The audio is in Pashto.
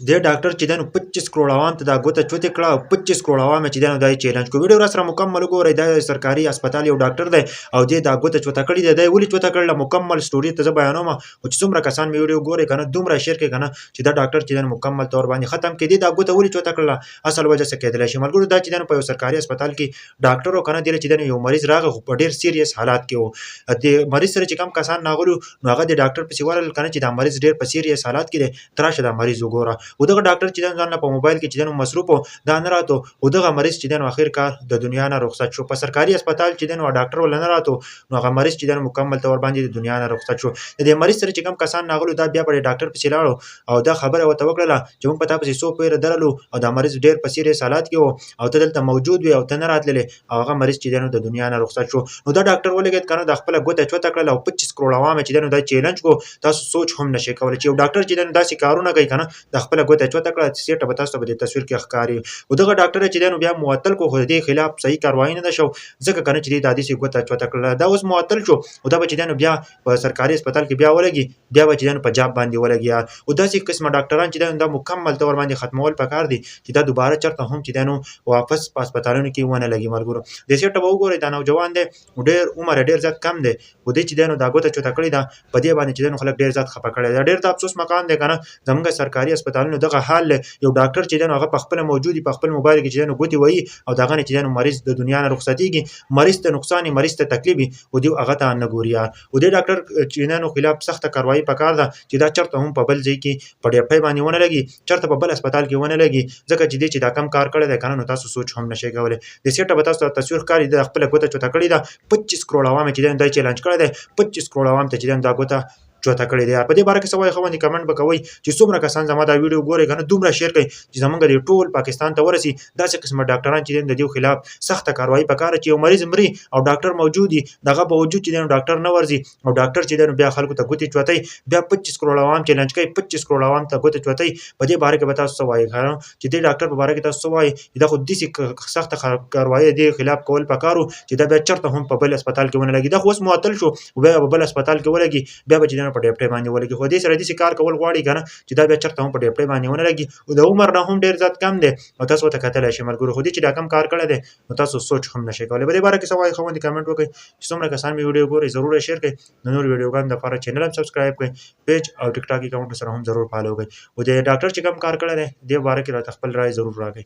دې ډاکټر چې دی نو 25 کروړ عوام ته دا ګوته چوتې کړه او 25 کروړ عوام چې دی نو دا یې چیلنج کړو. ویډیو راسره مکمل وګورئ. دا سرکاري هسپتال یو ډاکټر دی او دې دا ګوته چوته کړې ده. دی ولې چوته کړله مکمل سټوري ته زه بیانوم. خو چې څومره کسان مې ویډیو ګورئ که نه دومره شیر کړئ که نه چې دا ډاکټر چې دی نو مکمل طور باندې ختم کړي. دا ګوته ولې چوته کړله اصل وجه څه کېدلی شي ملګرو. دا چې دی نو په یو سرکاري هسپتال کې ډاکټر و که نه دی چې دی نو یو مریض راغی خو په ډېر سیریس حالات کې و. د مریض سره چې کم کسان راغلي نو هغه د ډاکټر پسې ورغلل که نه چې دا مریض ډېر په سیریس حالات کې دی ته راشه دا مریض وګوره. و دغه ډاکټر چې دی ځان له په موبایل کې چې دی نو مصروف و دا نه راته و دغه مریض چې دی نو اخر کار د دنیا نه رخصت شو. په سرکاري هسپتال چې دی نو ډاکټر ول نه راته نو هغه مریض چې دی نو مکمل طور باندې د دنیا نه رخصت شو. د دې مریض سره چې کم کسان راغلي دا بیا په ډاکټر پسې لاړو او دا خبره ورته وکړله چې موږ په تا پسې څو پیره درلو او دا مریض ډېر په سیریس حالات کې و او ته دلته موجود وې او ته نه راتللې او هغه مریض چې دی نو د دنیا نه رخصت شو. نو دا ډاکټر ولګېد که نه د خپله ګوته چوته کړله او 25 کروړ عوام چې دی نو دا چیلنج کو. تاسو سوچ هم نشئ کولی چې یو ډاکټر چې دی نو داسې کارونه کوي که نه د خپله ګوته چوته کړه سیټه به تاسو ته په دې تصویر کې ښکاري. و دغه ډاکټر چې دی نو بیا معطل کو خو د دې خلاف صحیح کاروایي نه ده شو ځکه که نه چې دی دا داسې ګوته چوته کړله دا اوس معطل شو. و دا به چې دی نو بیا په سرکاري هسپتال کې بیا ولګي بیا به چې دی نو په جاب باندې ولګي یار. و داسې قسمه ډاکټران چې دی نو دا مکمل طور باندې ختمول پکار دي چې دا دوباره چېرته هم چې دی نو واپس په هسپتالونو کې ونه لګي ملګرو. دې سیټه به وګورئ دا نوجوان دی ډېر عمر یې ډېر زیات کم دی و دې چې دی نو دا ګوته چوته کړې ده په دې باندې چې دی نو خلک ډېر زیات خفه کړی دی. ډېر د افسوس مقام دی که نه زموږ سرکاري هسپتالونو دغه حال دی. یو ډاکټر چې دی نو هغه په خپله موجود په خپل موبایل کې چې دی نو ګوتې وهي او د هغه نه چې دی نو مریض د دنیا نه رخصتېږي مریض ته نقصان وي مریض ته تکلیف وي و دې هغه ته نه ګوري یار. و دې ډاکټر چې دی نو خلاف سخته کاروایي پکار ده چې دا چېرته هم په بل ځای کې په ډیپۍ باندې ونه لګي چېرته په بل هسپتال کې ونه لګي ځکه چې دې چې دا کم کار کړی دی که نه نو تاسو سوچ هم نشئ کولی. د سیټه به تاسو ته تصویر ښکاري د خپله ګوته چوته کړې ده 25 کروړ عوام چې دی نو دا چیلنج کړی دی 25 کروړ عوام ته چې دی نو دا ګوته چوته کړې دی. په دې باره کې څه وایي ښه باندې کمنټ به کوئ چې څومره کسان زما دا ویډیو ګورئ که نه دومره شیر کړئ چې زموږ د ټول پاکستان ته ورسي. داسې قسمه ډاکټران چې دی د دې خلاف سخته کاروایي پکار ده چې یو مریض مري او ډاکټر موجود وي دغه باوجود چې دی نو ډاکټر نه ورځي او ډاکټر چې دی نو بیا خلکو ته ګوتې چوتئ بیا 25 کروړ عوام چیلنج کوي 25 کروړ عوام ته ګوتې چوتئ. په دې باره کې به تاسو څه وایئ چې دې ډاکټر په باره کې تاسو څه وایئ چې دا خو داسې سخته کاروایي دې خلاف کول پکار و چې دا بیا چېرته هم په بل هسپتال کې ونه لګي. دا خو اوس معطل شو بیا په بل هسپتال کې ولګي بیا به چې دی نو په ډیپټۍ باندې ولګي. خو دې سره داسې کار کول غواړي که نه چې دا بیا چېرته هم په ډیپټۍ باندې ونه لګي. د عمر نه هم ډېر زیات کم دی او تاسو ورته کتلی شئ ملګرو. خو دې چې دا کم کار کړی دی نو تاسو سوچ هم نشئ کولی. په دې باره کې څه وایئ ښه باندې کمنټ وکړئ چې څومره کسان مې ویډیو ګورئ ضرور یې شیر کړئ. د نورو ویډیوګانو دپاره چینل هم سبسکرایب کړئ پیج او ټیک ټاک اکاونټ سره هم ضرور فالو کړئ. و دې ډاکټر چې کم کار کړی دی دې باره کې راته خپل رایې ضرور راکړئ.